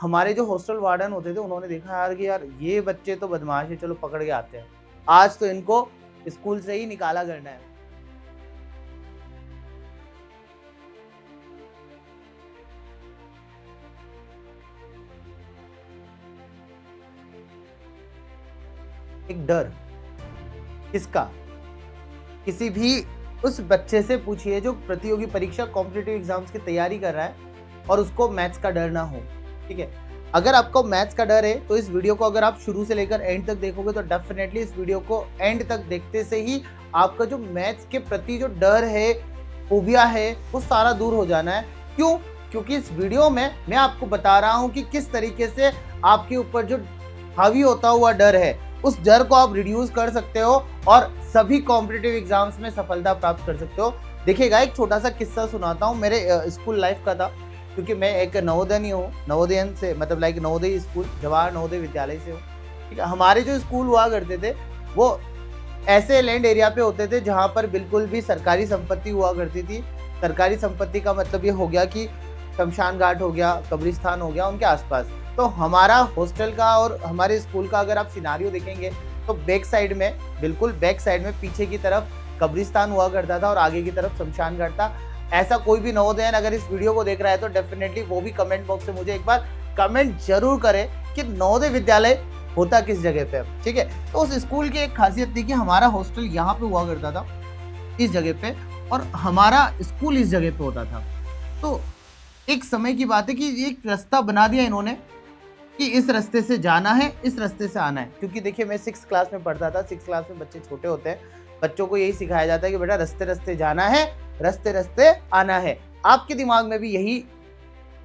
हमारे जो hostel warden होते थे उन्होंने देखा यार कि यार ये बच्चे तो बदमाश है, चलो पकड़ के आते हैं, आज तो इनको स्कूल से ही निकाला करना है। एक डर किसका? किसी भी उस बच्चे से पूछिए जो प्रतियोगी परीक्षा कॉम्पिटिटिव एग्जाम्स की तैयारी कर रहा है और उसको मैथ्स का डर ना हो। ठीक है, अगर आपको मैथ्स का डर है तो इस वीडियो को अगर आप शुरू से लेकर एंड तक देखोगे तो डेफिनेटली इस वीडियो को एंड तक देखते से ही आपका जो मैथ्स के प्रति जो डर है, फोबिया है, वो सारा दूर हो जाना है। क्यों? क्योंकि इस वीडियो में मैं आपको बता रहा हूँ कि किस तरीके से आपके ऊपर जो हावी होता हुआ डर है, उस डर को आप रिड्यूस कर सकते हो और सभी कॉम्पिटिटिव एग्जाम्स में सफलता प्राप्त कर सकते हो। देखिएगा, एक छोटा सा किस्सा सुनाता हूँ मेरे स्कूल लाइफ का था, क्योंकि मैं एक नवोदयन हूँ, नवोदयन से मतलब लाइक नवोदय स्कूल, जवाहर नवोदय विद्यालय से हूँ। ठीक है, हमारे जो स्कूल हुआ करते थे वो ऐसे लैंड एरिया पे होते थे जहाँ पर बिल्कुल भी सरकारी संपत्ति हुआ करती थी। सरकारी संपत्ति का मतलब ये हो गया कि शमशान घाट हो गया, कब्रिस्तान हो गया, उनके आसपास। तो हमारा हॉस्टल का और हमारे स्कूल का अगर आप सिनारियो देखेंगे तो बैक साइड में, बिल्कुल बैक साइड में पीछे की तरफ कब्रिस्तान हुआ करता था और आगे की तरफ शमशान घाट था। ऐसा कोई भी नवोदयन अगर इस वीडियो को देख रहा है तो डेफिनेटली वो भी कमेंट बॉक्स में मुझे एक बार कमेंट जरूर करे कि नवोदय विद्यालय होता किस जगह पे। ठीक है, तो उस स्कूल की एक खासियत थी कि हमारा हॉस्टल यहाँ पे हुआ करता था, इस जगह पे, और हमारा स्कूल इस जगह पे होता था। तो एक समय की बात है कि एक रास्ता बना दिया इन्होंने कि इस रास्ते से जाना है, इस रास्ते से आना है। क्योंकि देखिए मैं 6th क्लास में पढ़ता था, 6th क्लास में बच्चे छोटे होते हैं, बच्चों को यही सिखाया जाता है कि बेटा रास्ते रास्ते जाना है, रास्ते रास्ते आना है। आपके दिमाग में भी यही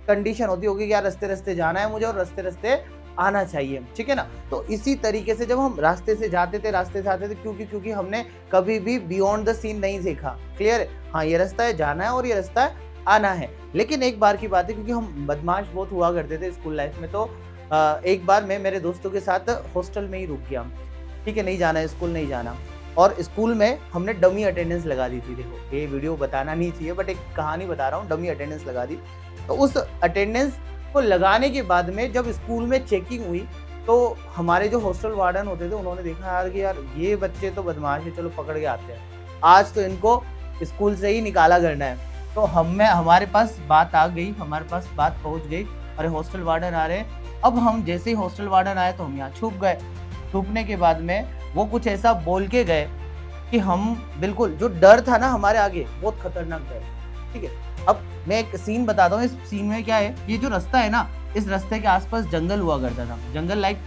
कंडीशन होती होगी कि यार रास्ते रास्ते जाना है मुझे और रास्ते रास्ते आना चाहिए। ठीक है ना? तो इसी तरीके से जब हम रास्ते से जाते थे, रास्ते से आते थे, क्योंकि हमने कभी भी बियॉन्ड द सीन नहीं देखा। क्लियर है? हाँ, ये रास्ता है जाना है और ये रास्ता है आना है। लेकिन एक बार की बात है, क्योंकि हम बदमाश बहुत हुआ करते थे स्कूल लाइफ में, तो एक बार मैं मेरे दोस्तों के साथ हॉस्टल में ही रुक गया। ठीक है, नहीं जाना है, स्कूल नहीं जाना। और स्कूल में हमने डमी अटेंडेंस लगा दी थी। देखो, ये वीडियो बताना नहीं चाहिए बट एक कहानी बता रहा हूँ, डमी अटेंडेंस लगा दी। तो उस अटेंडेंस को लगाने के बाद में जब स्कूल में चेकिंग हुई तो हमारे जो हॉस्टल वार्डन होते थे उन्होंने देखा यार कि यार ये बच्चे तो बदमाश है, चलो पकड़ के आते हैं, आज तो इनको स्कूल से ही निकाला करना है। तो हमारे पास बात आ गई, हमारे पास बात पहुंच गई, अरे हॉस्टल वार्डन आ रहे हैं। अब हम जैसे ही हॉस्टल वार्डन आए तो हम यहाँ छुप गए। छुपने के बाद में वो कुछ ऐसा बोल के गए कि हम बिल्कुल, जो डर था ना हमारे आगे, बहुत खतरनाक डर। ठीक है, अब मैं एक सीन बताता हूँ। इस सीन में क्या है, ये जो रास्ता है ना, इस रास्ते के आसपास जंगल हुआ करता था। जंगल लाइक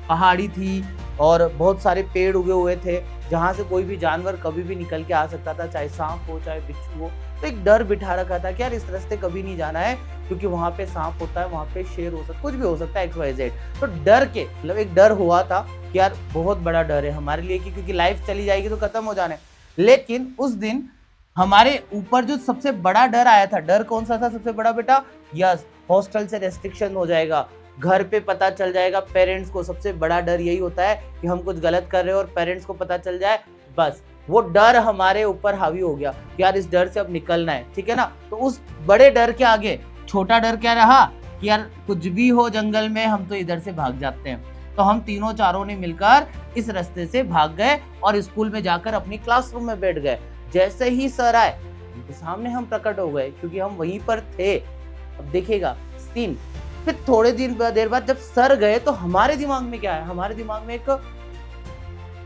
पहाड़ी थी और बहुत सारे पेड़ उगे हुए थे जहाँ से कोई भी जानवर कभी भी निकल के आ सकता था, चाहे सांप हो चाहे बिच्छू हो। तो एक डर बिठा रखा था कि यार इस रास्ते कभी नहीं जाना है, क्योंकि वहाँ पे सांप होता है, वहाँ पे शेर हो सकता है, कुछ भी हो सकता है, XYZ। तो डर के मतलब एक डर हुआ था कि यार बहुत बड़ा डर है हमारे लिए कि क्योंकि लाइफ चली जाएगी तो खत्म हो जाना है। लेकिन उस दिन हमारे ऊपर जो सबसे बड़ा डर आया था, डर कौन सा था सबसे बड़ा बेटा? यस, हॉस्टल से रेस्ट्रिक्शन हो जाएगा, घर पे पता चल जाएगा पेरेंट्स को। सबसे बड़ा डर यही होता है कि हम कुछ गलत कर रहे हो और पेरेंट्स को पता चल जाए। बस वो डर हमारे ऊपर हावी हो गया कि यार इस डर से अब निकलना है। ठीक है ना? तो उस बड़े डर के आगे छोटा डर क्या रहा कि यार कुछ भी हो जंगल में, हम तो इधर से भाग जाते हैं। तो हम तीनों चारों ने मिलकर इस रास्ते से भाग गए और स्कूल में जाकर अपनी क्लासरूम में बैठ गए। जैसे ही सर आए उनके सामने हम प्रकट हो गए, क्योंकि हम वहीं पर थे। अब देखिएगा सीन, फिर थोड़े देर बाद जब सर गए तो हमारे दिमाग में क्या है, हमारे दिमाग में एक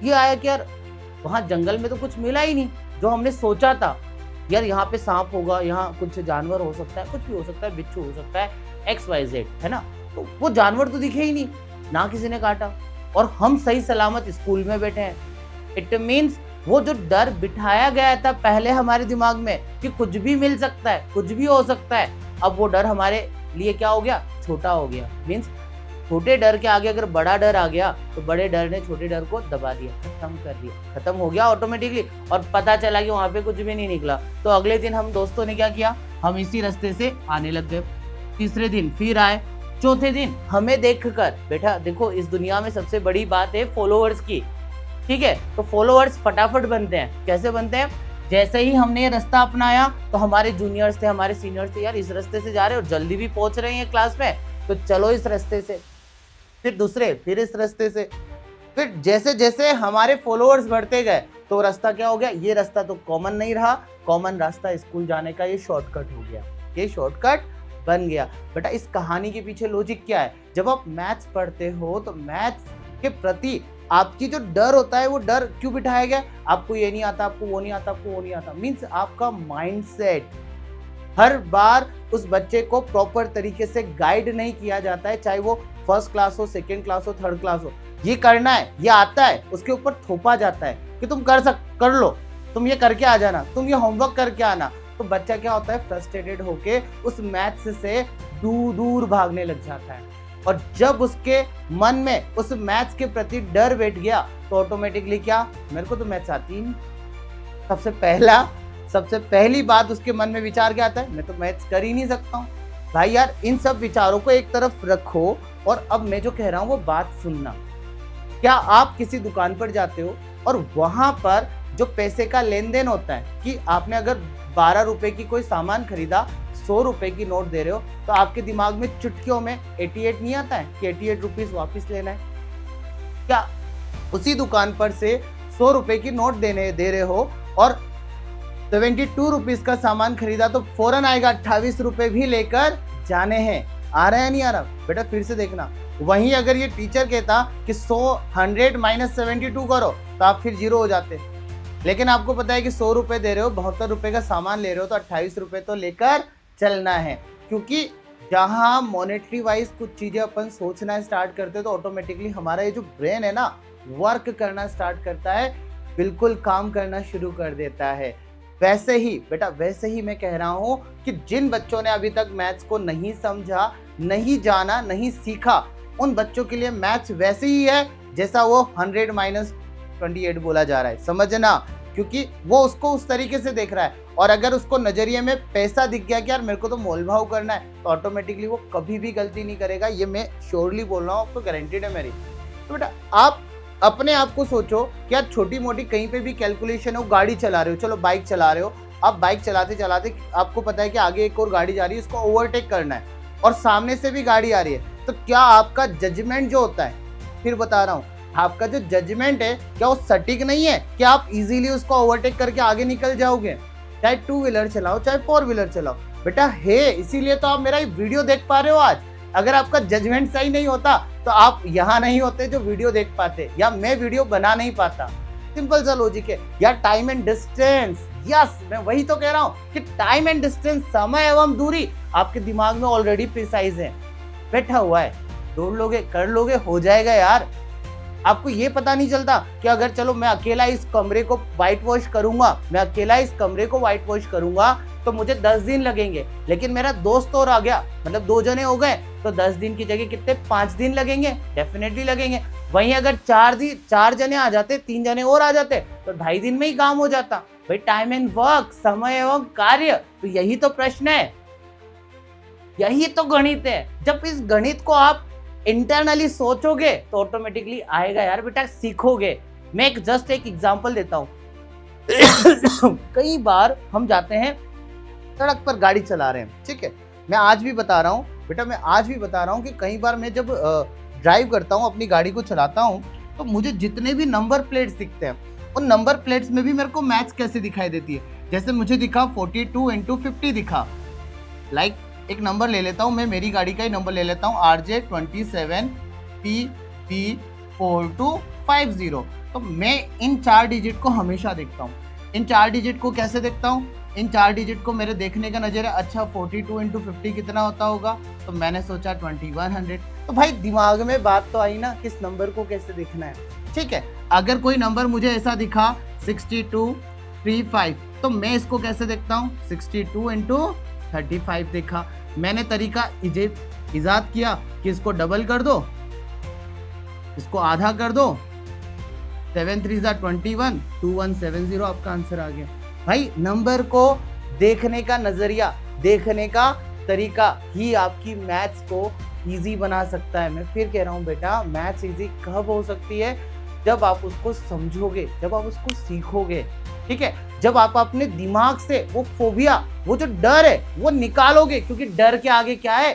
ये आया कि यार वहां जंगल में तो कुछ मिला ही नहीं जो हमने सोचा था। यार यहाँ पे सांप होगा, यहाँ कुछ जानवर हो सकता है, कुछ भी हो सकता है, बिच्छू हो सकता है, XYZ, है ना? तो वो जानवर तो दिखे ही नहीं, ना किसी ने काटा, और हम सही सलामत स्कूल में बैठे हैं। इट मीन्स वो जो डर बिठाया गया था पहले हमारे दिमाग में कि कुछ भी मिल सकता है, कुछ भी हो सकता है, अब वो डर हमारे लिए क्या हो गया? छोटा हो गया। मीन्स छोटे डर के आगे अगर बड़ा डर आ गया तो बड़े डर ने छोटे डर को दबा दिया, खत्म कर दिया, खत्म हो गया ऑटोमेटिकली। और पता चला कि वहां पे कुछ भी नहीं निकला। तो अगले दिन हम दोस्तों ने क्या किया, हम इसी रास्ते से आने लग गए। तीसरे दिन फिर आए, चौथे दिन हमें देखकर, बेटा देखो इस दुनिया में सबसे बड़ी बात है फॉलोअर्स की। ठीक है, तो फॉलोअर्स फटाफट बनते हैं। कैसे बनते हैं? जैसे ही हमने ये रास्ता अपनाया तो हमारे जूनियर्स थे, हमारे सीनियर्स थे, यार इस रास्ते से जा रहे हो, जल्दी भी पहुंच रहे हैं क्लास में, तो चलो इस रास्ते से, फिर दूसरे फिर इस रास्ते से, फिर जैसे जैसे हमारे फॉलोअर्स बढ़ते गए तो रास्ता क्या हो गया, ये रास्ता तो कॉमन नहीं रहा, कॉमन रास्ता स्कूल जाने का ये शॉर्टकट हो गया, ये शॉर्टकट बन गया। बेटा इस कहानी के पीछे लॉजिक क्या है, जब आप मैथ्स पढ़ते हो तो मैथ्स के प्रति आपकी जो डर होता है वो डर क्यों बिठाया गया, आपको ये नहीं आता, आपको वो नहीं आता, आपको वो नहीं आता, मीन्स आपका माइंडसेट हर बार उस बच्चे को प्रॉपर तरीके से गाइड नहीं किया जाता है, चाहे वो फर्स्ट क्लास हो, सेकेंड क्लास हो, थर्ड क्लास हो, ये करना है, ये आता है, उसके ऊपर थोपा जाता है कि तुम कर लो, तुम ये करके आ जाना, तुम ये होमवर्क करके आना। तो बच्चा क्या होता है, फ्रस्ट्रेटेड होके उस मैथ्स से दूर दूर भागने लग जाता है, और जब उसके मन में उस मैथ्स के प्रति डर बैठ गया तो ऑटोमेटिकली क्या, मेरे को तो मैथ्स आती ही नहीं, सबसे पहली बात उसके मन में विचार क्या आता है, मैं तो मैथ्स कर ही नहीं सकता हूँ। भाई यार इन सब विचारों को एक तरफ रखो और अब मैं जो कह रहा हूँ वो बात सुनना। क्या आप किसी दुकान पर जाते हो और वहां पर जो पैसे का लेन देन होता है कि आपने अगर 12 रुपए की कोई सामान खरीदा, 100 रुपए की नोट दे रहे हो, तो आपके दिमाग में चुटकियों में 88 नहीं आता है कि 88 रुपीज वापिस लेना है। क्या उसी दुकान पर से 100 रुपए की नोट दे रहे हो और 72 रुपीज का सामान खरीदा तो फौरन आएगा 28 रुपए भी लेकर जाने हैं, आ रहा है नहीं आ रहा, बेटा फिर से देखना। वहीं अगर ये टीचर कहता कि 100 माइनस 72 करो तो आप फिर जीरो हो जाते, लेकिन आपको पता है कि 100 रुपए दे रहे हो, 72 रुपए का सामान ले रहे हो, तो 28 रुपए तो लेकर चलना है। क्योंकि जहां मॉनेटरी वाइज कुछ चीजें अपन सोचना स्टार्ट करते हैं तो ऑटोमेटिकली हमारा ये जो ब्रेन है ना, वर्क करना स्टार्ट करता है, बिल्कुल काम करना शुरू कर देता है। वैसे ही बेटा, वैसे ही मैं कह रहा हूं कि जिन बच्चों ने अभी तक मैथ्स को नहीं समझा, नहीं जाना, नहीं सीखा, उन बच्चों के लिए मैथ्स वैसे ही है जैसा वो 100 माइनस 28 बोला जा रहा है, समझना। क्योंकि वो उसको उस तरीके से देख रहा है, और अगर उसको नजरिए में पैसा दिख गया कि यार मेरे को तो मोल भाव करना है, तो ऑटोमेटिकली वो कभी भी गलती नहीं करेगा। ये मैं श्योरली बोल रहा हूँ, आपको गारंटीड है मेरी। तो बेटा आप अपने आप को सोचो कि यार छोटी मोटी कहीं पे भी कैलकुलेशन हो, गाड़ी चला रहे हो, चलो बाइक चला रहे हो, आप बाइक चलाते चलाते आपको पता है कि आगे एक और गाड़ी जा रही है, इसको ओवरटेक करना है, और सामने से भी गाड़ी आ रही है, तो क्या आपका जजमेंट जो होता है, फिर बता रहा हूँ, आपका जो जजमेंट है क्या वो सटीक नहीं है कि आप इजीली उसको ओवरटेक करके आगे निकल जाओगे, चाहे 2 व्हीलर चलाओ चाहे 4 व्हीलर चलाओ। बेटा है, इसीलिए तो आप मेरा ये वीडियो देख पा रहे हो आज। अगर आपका जजमेंट सही नहीं होता तो आप यहाँ नहीं होते जो वीडियो देख पाते, या मैं वीडियो बना नहीं पाता। सिंपल सा लॉजिक है यार, टाइम एंड डिस्टेंस। यस, मैं वही तो कह रहा हूँ कि टाइम एंड डिस्टेंस, समय एवं दूरी आपके दिमाग में ऑलरेडी प्रिसाइज है, बैठा हुआ है, ढूंढ लोगे, कर लोगे, हो जाएगा यार। आपको ये पता नहीं चलता कि अगर चलो मैं अकेला इस कमरे को व्हाइट वॉश करूंगा, मैं अकेला इस कमरे को व्हाइट वॉश करूंगा तो मुझे 10 दिन लगेंगे, लेकिन मेरा दोस्त और आ गया, मतलब 2 जने हो गए, तो 10 दिन की जगह कितने, 5 दिन लगेंगे, डेफिनेटली लगेंगे। वहीं अगर 4 जने आ जाते, 3 जने और आ जाते, तो 2.5 दिन में ही काम हो जाता। भाई टाइम एंड वर्क, समय एवं कार्य, तो यही तो प्रश्न है, यही तो गणित है। जब इस गणित को आप इंटरनली सोचोगे तो ऑटोमेटिकली आएगा यार बेटा, सीखोगे। मैं एक एग्जांपल देता हूँ। कई बार हम जाते हैं सड़क पर गाड़ी चला रहे हैं, ठीक है, मैं आज भी बता रहा हूँ बेटा, मैं आज भी बता रहा हूँ कि कई बार मैं जब ड्राइव करता हूँ, अपनी गाड़ी को चलाता हूँ, तो मुझे जितने भी नंबर प्लेट्स दिखते हैं, उन नंबर प्लेट्स में भी मेरे को मैथ्स कैसे दिखाई देती है। जैसे मुझे दिखा 42 × 50 दिखा, लाइक एक नंबर ले लेता हूँ, मैं मेरी गाड़ी का ही नंबर ले लेता हूँ, RJ27PP4250। तो मैं इन 4 डिजिट को हमेशा देखता हूँ। इन 4 डिजिट को कैसे देखता हूँ, इन 4 डिजिट को मेरे देखने का नजरिया, अच्छा 42 × 50 कितना होता होगा, तो मैंने सोचा 2100। तो भाई दिमाग में बात तो आई ना, किस नंबर को कैसे देखना है, ठीक है। अगर कोई नंबर मुझे ऐसा दिखा 6235, तो मैं इसको कैसे देखता हूँ, 62 × 35 देखा। मैंने तरीका इजाद किया कि इसको डबल कर दो, इसको आधा कर दो, 7 3 21, 2170, आपका आंसर आ गया। भाई नंबर को देखने का नजरिया, देखने का तरीका ही आपकी मैथ्स को इजी बना सकता है। मैं फिर कह रहा हूँ बेटा, मैथ्स इजी कब हो सकती है, जब आप उसको समझोगे, जब आप उसको सीखोगे, ठीक है, जब आप अपने दिमाग से वो फोबिया, वो जो डर है वो निकालोगे, क्योंकि डर के आगे क्या है,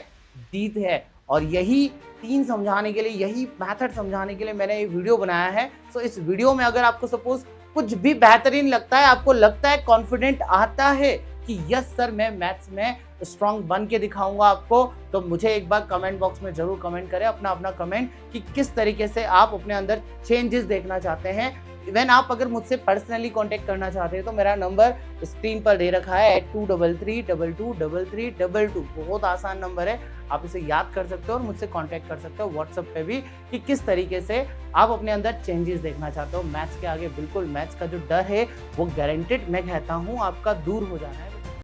जीत है। और यही 3 समझाने के लिए, यही मेथड समझाने के लिए मैंने ये वीडियो बनाया है। सो इस वीडियो में अगर आपको सपोज़ कुछ भी बेहतरीन लगता है, आपको लगता है, कॉन्फिडेंट आता है कि यस सर मैं मैथ्स में स्ट्रॉन्ग बन के दिखाऊंगा आपको, तो मुझे एक बार कमेंट बॉक्स में जरूर कमेंट करें अपना कमेंट कि किस तरीके से आप अपने अंदर चेंजेस देखना चाहते हैं। इवन आप अगर मुझसे पर्सनली कांटेक्ट करना चाहते हैं तो मेरा नंबर स्क्रीन पर दे रखा है 8233223322। बहुत आसान नंबर है, आप इसे याद कर सकते हो और मुझसे कांटेक्ट कर सकते हो व्हाट्सएप पे भी कि किस तरीके से आप अपने अंदर चेंजेस देखना चाहते हो। मैथ्स के आगे बिल्कुल मैथ्स का जो डर है वो गारंटेड मैं कहता हूँ आपका दूर हो जाना है।